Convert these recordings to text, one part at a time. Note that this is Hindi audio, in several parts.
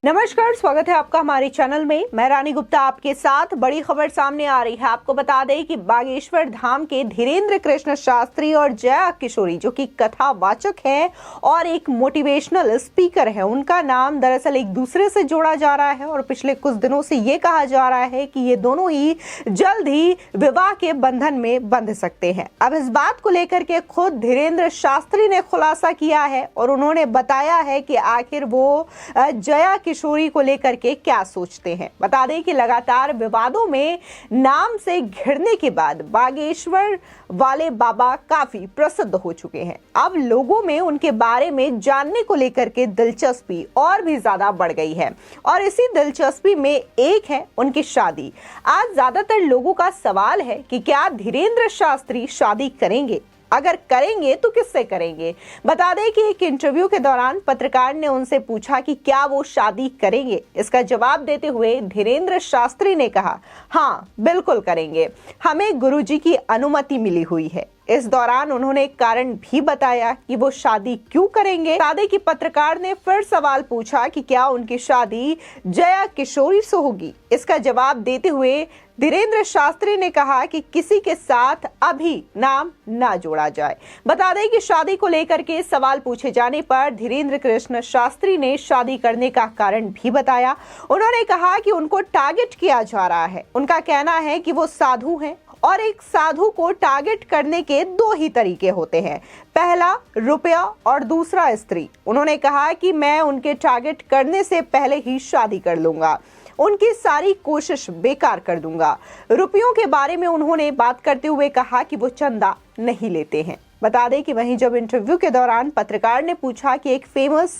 नमस्कार, स्वागत है आपका हमारे चैनल में। मैं रानी गुप्ता आपके साथ। बड़ी खबर सामने आ रही है। आपको बता दें कि बागेश्वर धाम के धीरेन्द्र कृष्ण शास्त्री और जया किशोरी, जो कि कथावाचक हैं और एक मोटिवेशनल स्पीकर है, उनका नाम दरअसल एक दूसरे से जोड़ा जा रहा है और पिछले कुछ दिनों से ये कहा जा रहा है कि ये दोनों ही जल्द ही विवाह के बंधन में बंध सकते हैं। अब इस बात को लेकर के खुद धीरेन्द्र शास्त्री ने खुलासा किया है और उन्होंने बताया है कि आखिर वो जया किशोरी को लेकर के क्या सोचते हैं। बता दें कि लगातार विवादों में नाम से घिरने के बाद बागेश्वर वाले बाबा काफी प्रसिद्ध हो चुके हैं। अब लोगों में उनके बारे में जानने को लेकर के दिलचस्पी और भी ज्यादा बढ़ गई है और इसी दिलचस्पी में एक है उनकी शादी। आज ज्यादातर लोगों का सवाल है कि क्या धीरेन्द्र शास्त्री शादी करेंगे? अगर करेंगे तो किससे करेंगे? बता दें कि एक इंटरव्यू के दौरान पत्रकार ने उनसे पूछा कि क्या वो शादी करेंगे। इसका जवाब देते हुए धीरेन्द्र शास्त्री ने कहा, हाँ बिल्कुल करेंगे, हमें गुरुजी की अनुमति मिली हुई है। इस दौरान उन्होंने एक कारण भी बताया कि वो शादी क्यों करेंगे। बता दें कि पत्रकार ने फिर सवाल पूछा कि क्या उनकी शादी जया किशोरी से होगी। इसका जवाब देते हुए धीरेन्द्र शास्त्री ने कहा कि किसी के साथ अभी नाम ना जोड़ा जाए। बता दें कि शादी को लेकर के सवाल पूछे जाने पर धीरेन्द्र कृष्ण शास्त्री ने शादी करने का कारण भी बताया। उन्होंने कहा कि उनको टारगेट किया जा रहा है। उनका कहना है कि वो साधु हैं और एक साधु को टारगेट करने के दो ही तरीके होते हैं, पहला रुपया और दूसरा स्त्री। उन्होंने कहा कि मैं उनके टारगेट करने से पहले ही शादी कर लूंगा, उनकी सारी कोशिश बेकार कर दूंगा। रुपयों के बारे में उन्होंने बात करते हुए कहा कि वो चंदा नहीं लेते हैं। बता दें कि वहीं जब इंटरव्यू के दौरान पत्रकार ने पूछा कि एक फेमस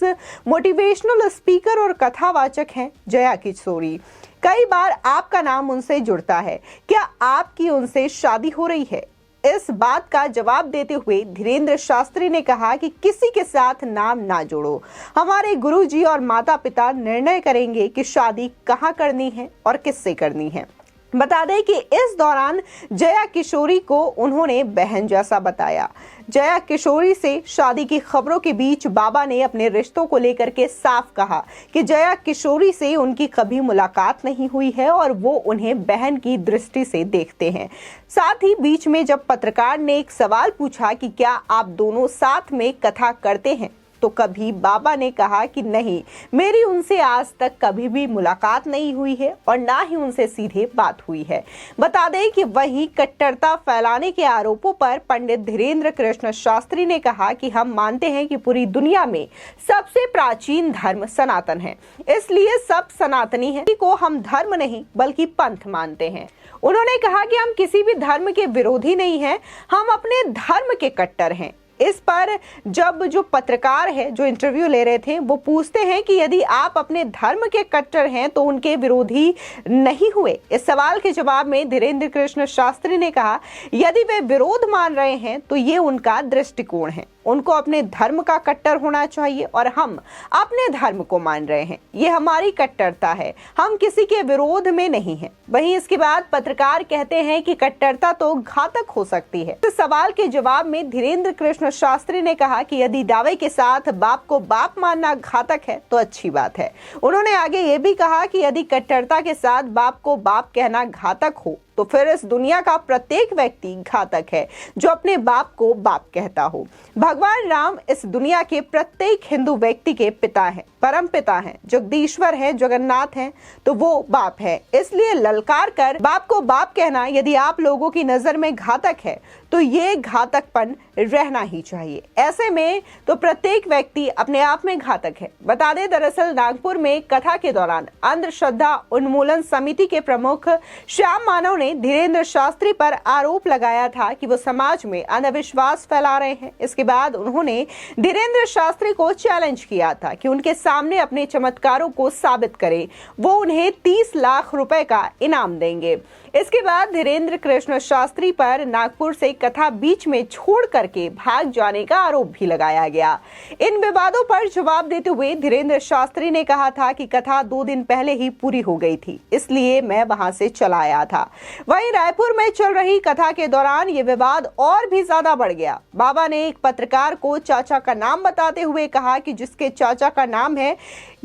मोटिवेशनल स्पीकर और कथावाचक हैं जया किशोरी, कई बार आपका नाम उनसे जुड़ता है, क्या आपकी उनसे शादी हो रही है? इस बात का जवाब देते हुए धीरेन्द्र शास्त्री ने कहा कि किसी के साथ नाम ना जोड़ो, हमारे गुरुजी और माता पिता निर्णय करेंगे कि शादी कहाँ करनी है और किससे करनी है। बता दें कि इस दौरान जया किशोरी को उन्होंने बहन जैसा बताया। जया किशोरी से शादी की खबरों के बीच बाबा ने अपने रिश्तों को लेकर के साफ कहा कि जया किशोरी से उनकी कभी मुलाकात नहीं हुई है और वो उन्हें बहन की दृष्टि से देखते हैं। साथ ही बीच में जब पत्रकार ने एक सवाल पूछा कि क्या आप दोनों साथ में कथा करते हैं, तो कभी बाबा ने कहा कि नहीं, मेरी उनसे आज तक कभी भी मुलाकात नहीं हुई है और ना ही उनसे सीधे बात हुई है। बता दें कि वहीं कट्टरता फैलाने के आरोपों पर पंडित धीरेन्द्र कृष्ण शास्त्री ने कहा कि हम मानते हैं कि पूरी दुनिया में सबसे प्राचीन धर्म सनातन है, इसलिए सब सनातनी हैं को हम धर्म नहीं बल्कि पंथ मानते हैं। उन्होंने कहा कि हम किसी भी धर्म के विरोधी नहीं हैं, हम अपने धर्म के कट्टर हैं। इस पर जब जो पत्रकार है जो इंटरव्यू ले रहे थे वो पूछते हैं कि यदि आप अपने धर्म के कट्टर हैं तो उनके विरोधी नहीं हुए। इस सवाल के जवाब में धीरेन्द्र कृष्ण शास्त्री ने कहा, यदि वे विरोध मान रहे हैं तो ये उनका दृष्टिकोण है, उनको अपने धर्म का कट्टर होना चाहिए और हम अपने धर्म को मान रहे हैं, ये हमारी कट्टरता है, हम किसी के विरोध में नहीं हैं। वहीं इसके बाद पत्रकार कहते हैं कि कट्टरता तो घातक हो सकती है। इस सवाल के जवाब में धीरेन्द्र कृष्ण शास्त्री ने कहा कि यदि दावे के साथ बाप को बाप मानना घातक है तो अच्छी बात है। उन्होंने आगे ये भी कहा कि यदि कट्टरता के साथ बाप को बाप कहना घातक हो तो फिर इस दुनिया का प्रत्येक व्यक्ति घातक है जो अपने बाप को बाप कहता हो। भगवान राम इस दुनिया के प्रत्येक हिंदू व्यक्ति के पिता हैं, परम पिता हैं, जगदीश्वर है, जगन्नाथ हैं, तो वो बाप है। इसलिए ललकार कर बाप को बाप कहना यदि आप लोगों की नजर में घातक है तो ये घातकपन रहना ही चाहिए। ऐसे में तो प्रत्येक व्यक्ति अपने आप में घातक है। बता दें दरअसल नागपुर में कथा के दौरान अंधश्रद्धा उन्मूलन समिति के प्रमुख श्याम मानव ने धीरेन्द्र शास्त्री पर आरोप लगाया था कि वो समाज में अंधविश्वास फैला रहे हैं। इसके बाद उन्होंने धीरेन्द्र शास्त्री को चैलेंज किया था कि उनके सामने अपने चमत्कारों को साबित करें, वो उन्हें 30 लाख रुपए का इनाम देंगे। इसके बाद धीरेन्द्र कृष्ण शास्त्री पर नागपुर से कथा बीच में छोड़ करके भाग जाने का आरोप भी लगाया गया। इन विवादों पर जवाब देते हुए धीरेन्द्र शास्त्री ने कहा था कि कथा 2 दिन पहले ही पूरी हो गई थी, इसलिए मैं वहां से चला आया था। वहीं रायपुर में चल रही कथा के दौरान ये विवाद और भी ज्यादा बढ़ गया। बाबा ने एक पत्रकार को चाचा का नाम बताते हुए कहा कि जिसके चाचा का नाम है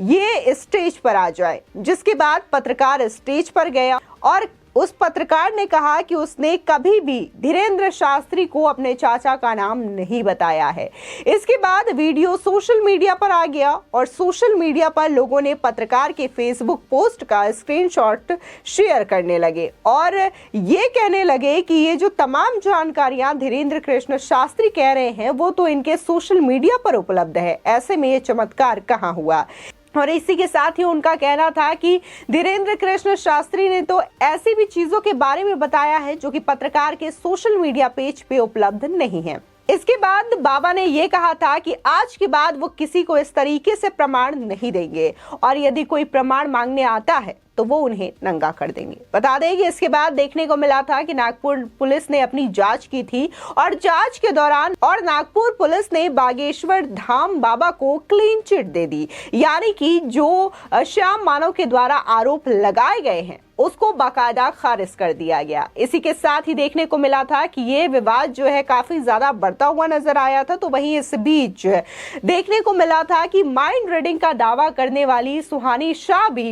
ये स्टेज पर आ जाए। जिसके बाद पत्रकार स्टेज पर गया और उस पत्रकार ने कहा कि उसने कभी भी धीरेंद्र शास्त्री को अपने चाचा का नाम नहीं बताया है। इसके बाद वीडियो सोशल मीडिया पर आ गया और सोशल मीडिया पर लोगों ने पत्रकार के फेसबुक पोस्ट का स्क्रीनशॉट शेयर करने लगे और ये कहने लगे कि ये जो तमाम जानकारियां धीरेंद्र कृष्ण शास्त्री कह रहे हैं वो तो इनके सोशल मीडिया पर उपलब्ध है, ऐसे में ये चमत्कार कहाँ हुआ। और इसी के साथ ही उनका कहना था कि धीरेंद्र कृष्ण शास्त्री ने तो ऐसी भी चीजों के बारे में बताया है जो कि पत्रकार के सोशल मीडिया पेज पे उपलब्ध नहीं है। इसके बाद बाबा ने ये कहा था कि आज के बाद वो किसी को इस तरीके से प्रमाण नहीं देंगे और यदि कोई प्रमाण मांगने आता है तो वो उन्हें नंगा कर देंगे। बता दें कि इसके बाद देखने को मिला था कि नागपुर पुलिस ने अपनी जांच की थी और जांच के दौरान नागपुर पुलिस ने बागेश्वर धाम बाबा को क्लीन चिट दे दी, यानी कि जो श्याम मानव के द्वारा आरोप लगाए गए हैं उसको बाकायदा खारिज कर दिया गया। इसी के साथ ही देखने को मिला था कि ये विवाद जो है काफी ज्यादा बढ़ता हुआ नजर आया था। तो वहीं इस बीच देखने को मिला था कि माइंड रीडिंग का दावा करने वाली सुहानी शाह भी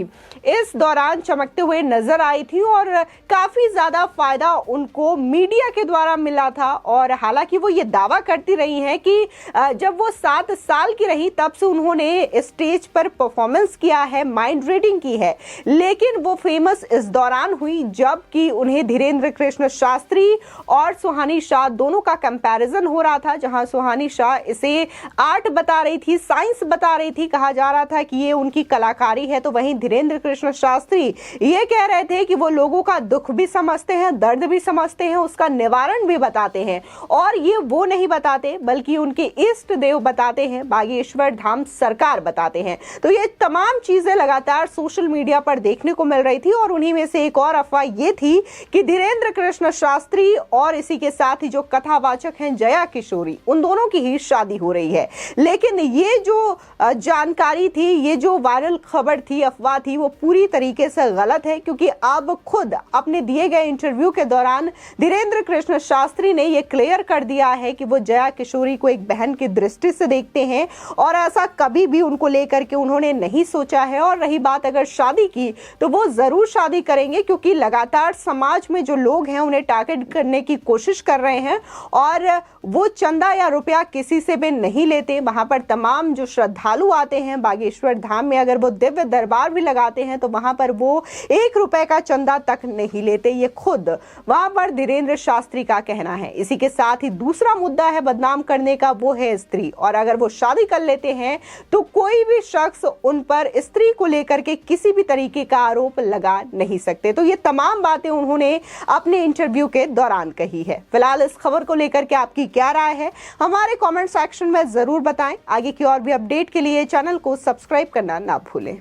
इस दौरान चमकते हुए नजर आई थी और काफी ज्यादा फायदा उनको मीडिया के द्वारा मिला था। और हालांकि वो ये दावा करती रही हैं कि जब वो 7 साल की रही तब से उन्होंने स्टेज पर परफॉर्मेंस किया है, माइंड रीडिंग की है, लेकिन वो फेमस इस दौरान हुई जबकि उन्हें धीरेंद्र कृष्ण शास्त्री और सुहानी शाह दोनों का कंपैरिजन हो रहा था। जहां सुहानी शाह इसे आर्ट बता रही थी, साइंस बता रही थी, कहा जा रहा था कि ये उनकी कलाकारी है, तो वहीं धीरेंद्र कृष्ण शास्त्री ये कह रहे थे कि वो लोगों का दुख भी समझते हैं, दर्द भी समझते हैं, उसका निवारण भी बताते हैं। और ये वो नहीं बताते बल्कि उनके इष्ट देव बताते हैं, बागेश्वर धाम सरकार बताते हैं। तो ये तमाम चीजें लगातार सोशल मीडिया पर देखने को मिल रही थी और उन्हीं में से एक और अफवाह ये थी कि धीरेंद्र कृष्ण शास्त्री और इसी के साथ ही जो कथावाचक हैं जया किशोरी, उन दोनों की ही शादी हो रही है। लेकिन ये जो जानकारी थी, ये जो वायरल खबर थी, अफवाह थी, वो पूरी तरीके से गलत है, क्योंकि अब खुद अपने दिए गए इंटरव्यू के दौरान धीरेंद्र कृष्ण शास्त्री ने यह क्लियर कर दिया है कि वो जया किशोरी को एक बहन की दृष्टि से देखते हैं और ऐसा कभी भी उनको लेकर के उन्होंने नहीं सोचा है। और रही बात अगर शादी की, तो वो जरूर शादी करेंगे, क्योंकि लगातार समाज में जो लोग हैं उन्हें टारगेट करने की कोशिश कर रहे हैं और वो चंदा या रुपया किसी से भी नहीं लेते। वहां पर तमाम जो श्रद्धालु आते हैं बागेश्वर धाम में, अगर वो दिव्य दरबार भी लगाते हैं तो वहां पर वो 1 रुपए का चंदा तक नहीं लेते। ये खुद वहां पर धीरेंद्र शास्त्री का कहना है। इसी के साथ ही दूसरा मुद्दा है बदनाम करने का, वो है स्त्री। और अगर वो शादी कर लेते हैं तो कोई भी शख्स उन पर स्त्री को लेकर के किसी भी तरीके का आरोप लगा नहीं सकते। तो ये तमाम बातें उन्होंने अपने इंटरव्यू के दौरान कही है। फिलहाल इस खबर को लेकर के आपकी क्या राय है, हमारे कमेंट सेक्शन में जरूर बताएं। आगे की और भी अपडेट के लिए चैनल को सब्सक्राइब करना ना भूलें।